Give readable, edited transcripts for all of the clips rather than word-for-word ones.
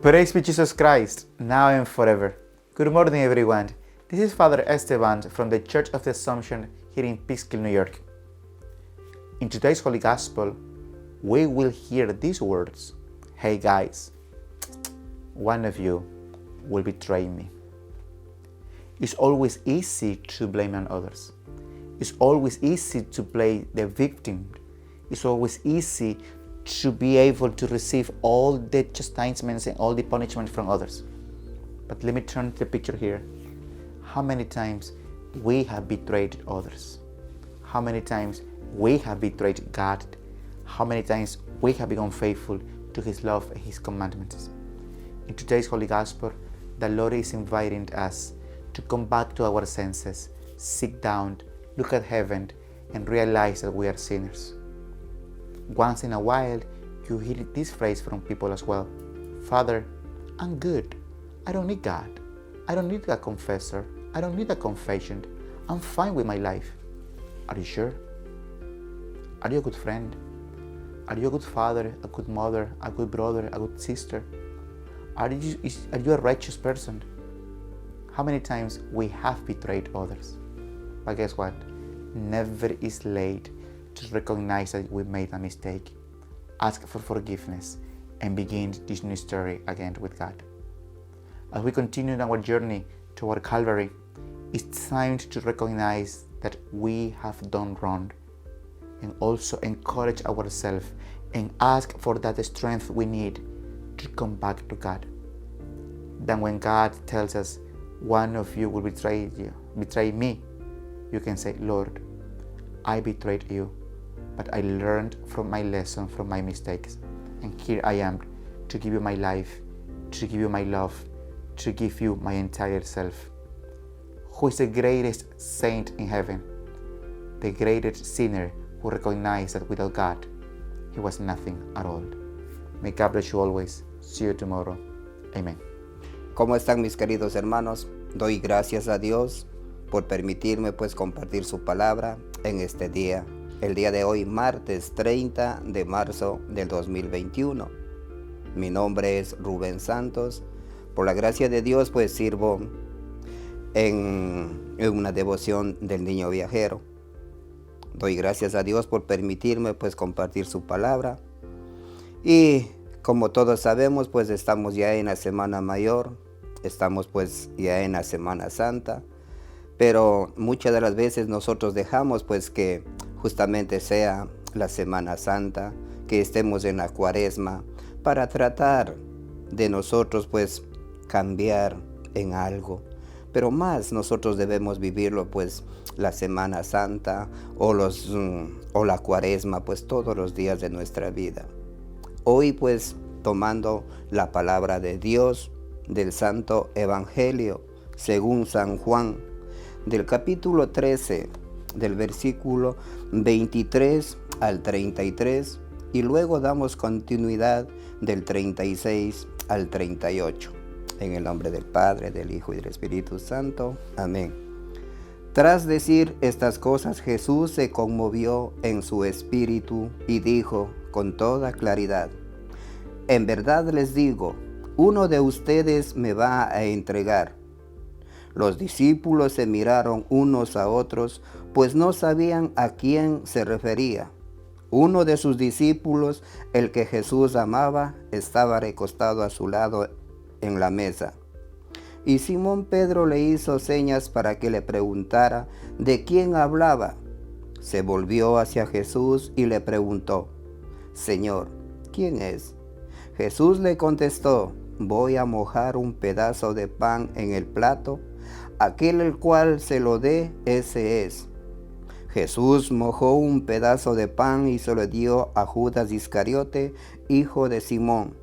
Praise be Jesus Christ, now and forever. Good morning, everyone. This is Father Esteban from the Church of the Assumption here in Peekskill, New York. In today's Holy Gospel, we will hear these words. Hey guys, one of you will betray me. It's always easy to blame on others. It's always easy to play the victim. It's always easy to be able to receive all the chastisements and all the punishment from others. But let me turn the picture here. How many times we have betrayed others? How many times we have betrayed God? How many times we have been unfaithful to His love and His commandments? In today's Holy Gospel, the Lord is inviting us to come back to our senses, sit down, look at heaven, and realize that we are sinners. Once in a while, you hear this phrase from people as well. Father, I'm good. I don't need God. I don't need a confessor. I don't need a confession. I'm fine with my life. Are you sure? Are you a good friend? Are you a good father, a good mother, a good brother, a good sister? Are you a righteous person? How many times we have betrayed others? But guess what? Never is late to recognize that we made a mistake, ask for forgiveness, and begin this new story again with God. As we continue on our journey toward Calvary, it's time to recognize that we have done wrong, and also encourage ourselves and ask for that strength we need to come back to God. Then when God tells us, one of you will betray me, you can say, Lord, I betrayed you, but I learned from my lesson, from my mistakes. And here I am to give you my life, to give you my love, to give you my entire self. Who is the greatest saint in heaven? The greatest sinner who recognized that without God, he was nothing at all. May God bless you always. See you tomorrow. Amen. ¿Cómo están mis queridos hermanos? Doy gracias a Dios por permitirme pues compartir su palabra en este día. El día de hoy, martes 30 de marzo del 2021. Mi nombre es Rubén Santos. Por la gracia de Dios pues sirvo en una devoción del niño viajero. Doy gracias a Dios por permitirme pues compartir su palabra. Y como todos sabemos pues estamos ya en la Semana Mayor. Estamos pues ya en la Semana Santa. Pero muchas de las veces nosotros dejamos pues que justamente sea la Semana Santa, que estemos en la Cuaresma, para tratar de nosotros pues cambiar en algo. Pero más nosotros debemos vivirlo pues la Semana Santa o la Cuaresma pues todos los días de nuestra vida. Hoy pues tomando la palabra de Dios del Santo Evangelio según San Juan, del capítulo 13, del versículo 23 al 33, y luego damos continuidad del 36 al 38. En el nombre del Padre, del Hijo y del Espíritu Santo. Amén. Tras decir estas cosas, Jesús se conmovió en su espíritu y dijo con toda claridad: en verdad les digo, uno de ustedes me va a entregar. Los discípulos se miraron unos a otros, pues no sabían a quién se refería. Uno de sus discípulos, el que Jesús amaba, estaba recostado a su lado en la mesa. Y Simón Pedro le hizo señas para que le preguntara de quién hablaba. Se volvió hacia Jesús y le preguntó: Señor, ¿quién es? Jesús le contestó: voy a mojar un pedazo de pan en el plato. Aquel el cual se lo dé, ese es. Jesús mojó un pedazo de pan y se lo dio a Judas Iscariote, hijo de Simón.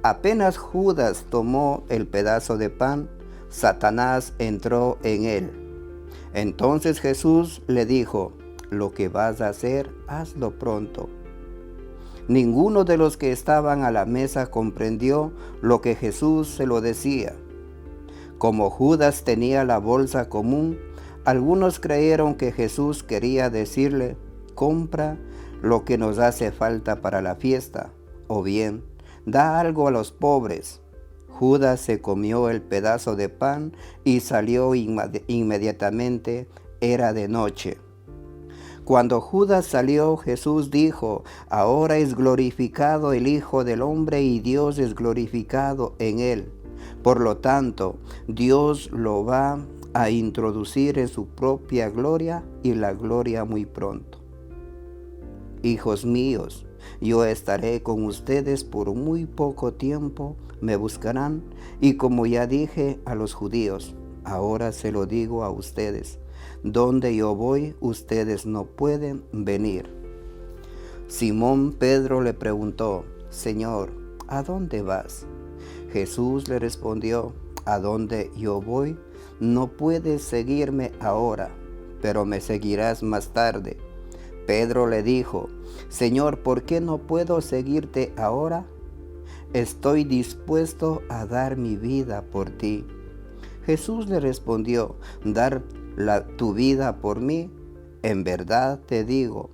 Apenas Judas tomó el pedazo de pan, Satanás entró en él. Entonces Jesús le dijo: lo que vas a hacer, hazlo pronto. Ninguno de los que estaban a la mesa comprendió lo que Jesús se lo decía. Como Judas tenía la bolsa común, algunos creyeron que Jesús quería decirle: compra lo que nos hace falta para la fiesta, o bien da algo a los pobres. Judas se comió el pedazo de pan y salió inmediatamente. Era de noche. Cuando Judas salió, Jesús dijo: ahora es glorificado el Hijo del Hombre y Dios es glorificado en él. Por lo tanto, Dios lo va a introducir en su propia gloria y la gloria muy pronto. Hijos míos, yo estaré con ustedes por muy poco tiempo, me buscarán, y como ya dije a los judíos, ahora se lo digo a ustedes, donde yo voy, ustedes no pueden venir. Simón Pedro le preguntó: Señor, ¿a dónde vas? Jesús le respondió: a donde yo voy, no puedes seguirme ahora, pero me seguirás más tarde. Pedro le dijo: Señor, ¿por qué no puedo seguirte ahora? Estoy dispuesto a dar mi vida por ti. Jesús le respondió: dar tu vida por mí, en verdad te digo,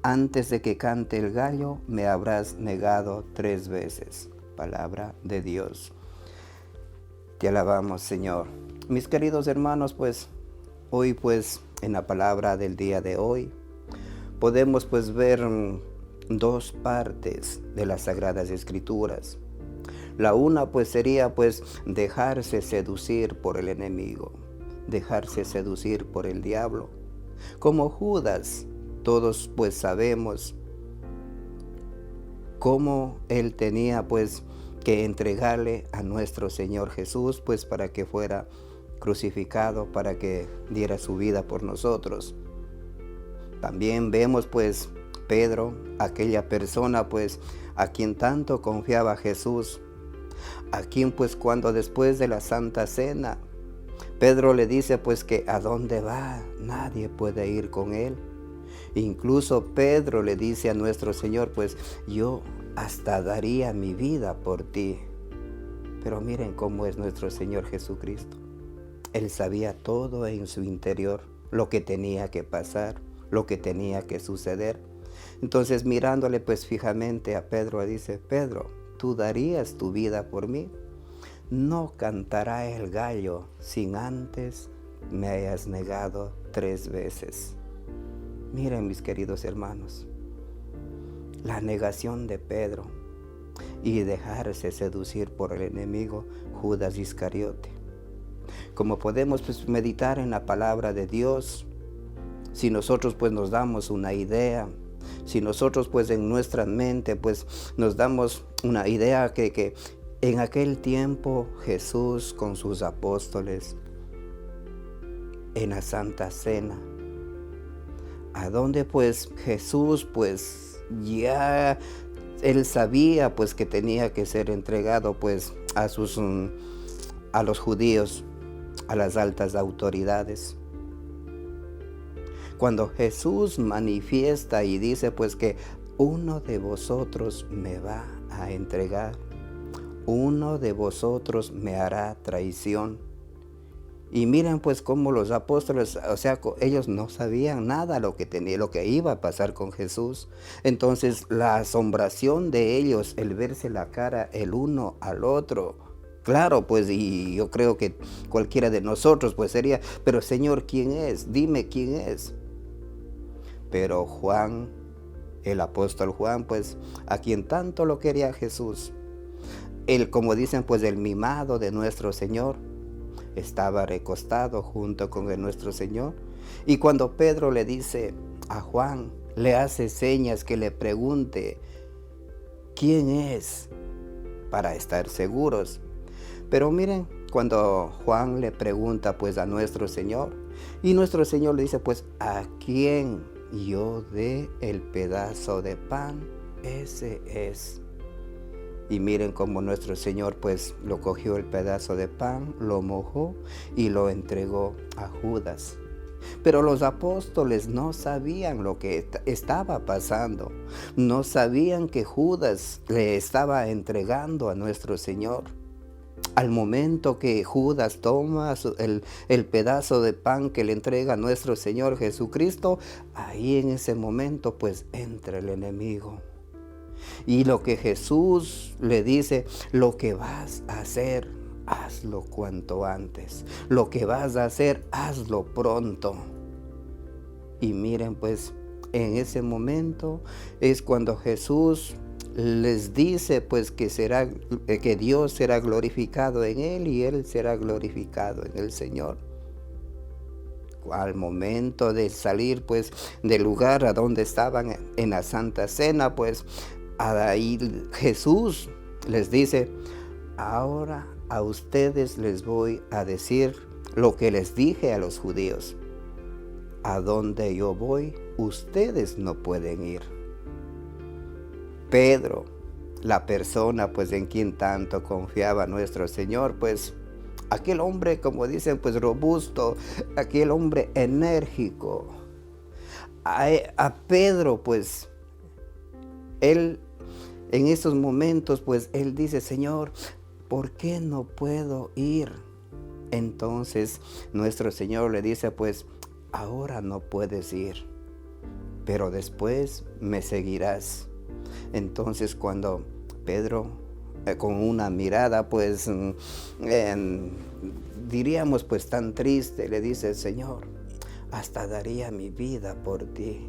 antes de que cante el gallo, me habrás negado 3 veces. Palabra de Dios. Te alabamos, Señor. Mis queridos hermanos, pues hoy en la palabra del día de hoy podemos ver 2 partes de las Sagradas Escrituras. La una sería dejarse seducir por el enemigo, dejarse seducir por el diablo. Como Judas, todos sabemos cómo él tenía que entregarle a nuestro Señor Jesús para que fuera crucificado, para que diera su vida por nosotros. También vemos Pedro, aquella persona a quien tanto confiaba Jesús, a quien cuando después de la Santa Cena Pedro le dice que a dónde va, nadie puede ir con él. Incluso Pedro le dice a nuestro Señor: yo hasta daría mi vida por ti. Pero miren cómo es nuestro Señor Jesucristo. Él sabía todo en su interior, lo que tenía que pasar, lo que tenía que suceder. Entonces, mirándole fijamente a Pedro, dice: Pedro, ¿tú darías tu vida por mí? No cantará el gallo sin antes me hayas negado 3 veces. Miren, mis queridos hermanos, la negación de Pedro y dejarse seducir por el enemigo Judas Iscariote. Como podemos meditar en la palabra de Dios, si nosotros nos damos una idea, si nosotros en nuestra mente nos damos una idea que en aquel tiempo Jesús con sus apóstoles en la Santa Cena, a donde Jesús ya él sabía que tenía que ser entregado a los judíos, a las altas autoridades. Cuando Jesús manifiesta y dice que uno de vosotros me va a entregar, uno de vosotros me hará traición. Y miren cómo los apóstoles, ellos no sabían nada lo que iba a pasar con Jesús. Entonces la asombración de ellos, el verse la cara el uno al otro, claro, y yo creo que cualquiera de nosotros sería: pero Señor, ¿quién es? Dime quién es. Pero Juan, el apóstol Juan, a quien tanto lo quería Jesús, él, como dicen, el mimado de nuestro Señor, estaba recostado junto con nuestro Señor. Y cuando Pedro le dice a Juan, le hace señas que le pregunte quién es, para estar seguros. Pero miren, cuando Juan le pregunta a nuestro Señor, y nuestro Señor le dice: ¿a quién yo dé el pedazo de pan? Ese es. Y miren cómo nuestro Señor lo cogió el pedazo de pan, lo mojó y lo entregó a Judas. Pero los apóstoles no sabían lo que estaba pasando. No sabían que Judas le estaba entregando a nuestro Señor. Al momento que Judas toma el pedazo de pan que le entrega a nuestro Señor Jesucristo, ahí en ese momento entra el enemigo. Y lo que Jesús le dice, lo que vas a hacer, hazlo cuanto antes. Lo que vas a hacer, hazlo pronto. Y miren, pues en ese momento es cuando Jesús les dice pues que Dios será glorificado en él y él será glorificado en el Señor. Al momento de salir pues del lugar a donde estaban en la Santa Cena, pues ahí Jesús les dice: ahora a ustedes les voy a decir lo que les dije a los judíos. A donde yo voy, ustedes no pueden ir. Pedro, la persona pues en quien tanto confiaba nuestro Señor, pues aquel hombre, como dicen, pues robusto, aquel hombre enérgico. A Pedro, pues, él en esos momentos, pues, él dice: Señor, ¿por qué no puedo ir? Entonces, nuestro Señor le dice: pues, ahora no puedes ir, pero después me seguirás. Entonces, cuando Pedro, con una mirada, pues, diríamos, pues, tan triste, le dice: Señor, hasta daría mi vida por ti.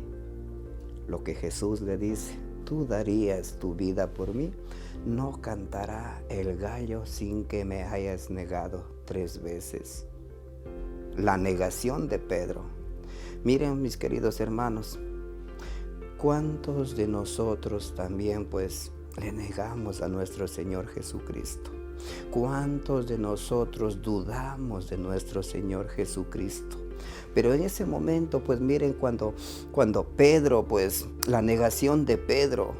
Lo que Jesús le dice: tú darías tu vida por mí. No cantará el gallo sin que me hayas negado 3 veces. La negación de Pedro. Miren, mis queridos hermanos, ¿cuántos de nosotros también pues le negamos a nuestro Señor Jesucristo? ¿Cuántos de nosotros dudamos de nuestro Señor Jesucristo? Pero en ese momento, pues miren, cuando Pedro, pues la negación de Pedro,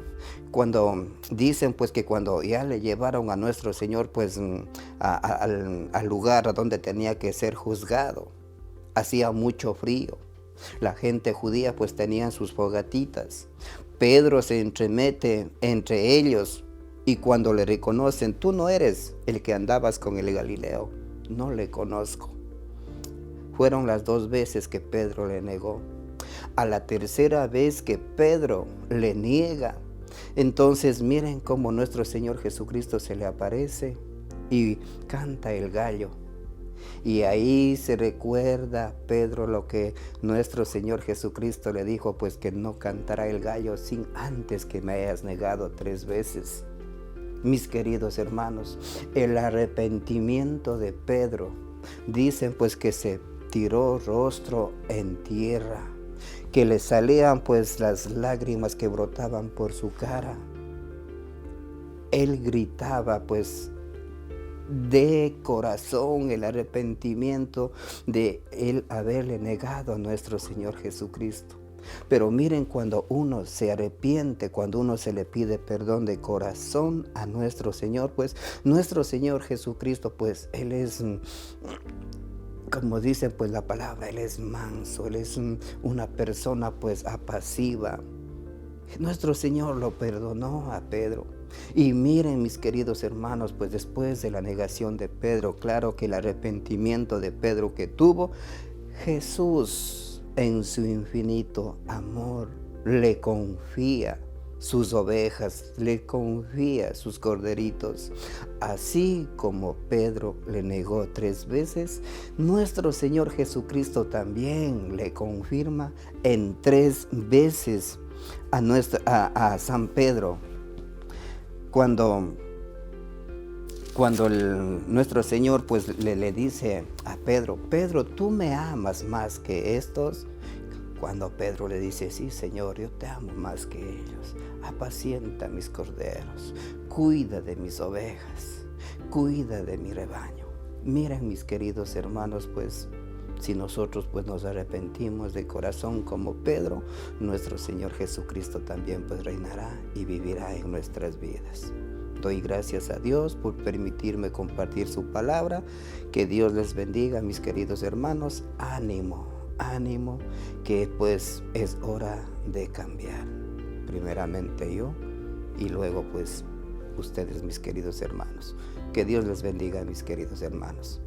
cuando dicen pues que cuando ya le llevaron a nuestro Señor pues al lugar a donde tenía que ser juzgado, hacía mucho frío. La gente judía pues tenían sus fogatitas. Pedro se entremete entre ellos y cuando le reconocen: tú no eres el que andabas con el Galileo, no le conozco. Fueron las 2 veces que Pedro le negó. A la tercera vez que Pedro le niega, entonces miren cómo nuestro Señor Jesucristo se le aparece y canta el gallo. Y ahí se recuerda Pedro lo que nuestro Señor Jesucristo le dijo, pues que no cantará el gallo sin antes que me hayas negado 3 veces. Mis queridos hermanos, el arrepentimiento de Pedro, dicen pues que se tiró rostro en tierra, que le salían pues las lágrimas que brotaban por su cara. Él gritaba pues de corazón el arrepentimiento de él haberle negado a nuestro Señor Jesucristo. Pero miren, cuando uno se arrepiente, cuando uno se le pide perdón de corazón a nuestro Señor, pues nuestro Señor Jesucristo, pues Él es, como dice pues la palabra, Él es manso, Él es una persona pues apaciva. Nuestro Señor lo perdonó a Pedro. Y miren, mis queridos hermanos, pues después de la negación de Pedro, claro que el arrepentimiento de Pedro que tuvo, Jesús en su infinito amor le confía sus ovejas, le confía sus corderitos. Así como Pedro le negó 3 veces, nuestro Señor Jesucristo también le confirma en 3 veces a San Pedro. Cuando nuestro Señor pues le dice a Pedro: Pedro, ¿tú me amas más que estos? Cuando Pedro le dice: sí, Señor, yo te amo más que ellos. Apacienta mis corderos, cuida de mis ovejas, cuida de mi rebaño. Miren, mis queridos hermanos, pues si nosotros pues nos arrepentimos de corazón como Pedro, nuestro Señor Jesucristo también pues reinará y vivirá en nuestras vidas. Doy gracias a Dios por permitirme compartir su palabra. Que Dios les bendiga, mis queridos hermanos. Ánimo, ánimo, que pues es hora de cambiar. Primeramente yo y luego pues ustedes, mis queridos hermanos. Que Dios les bendiga, mis queridos hermanos.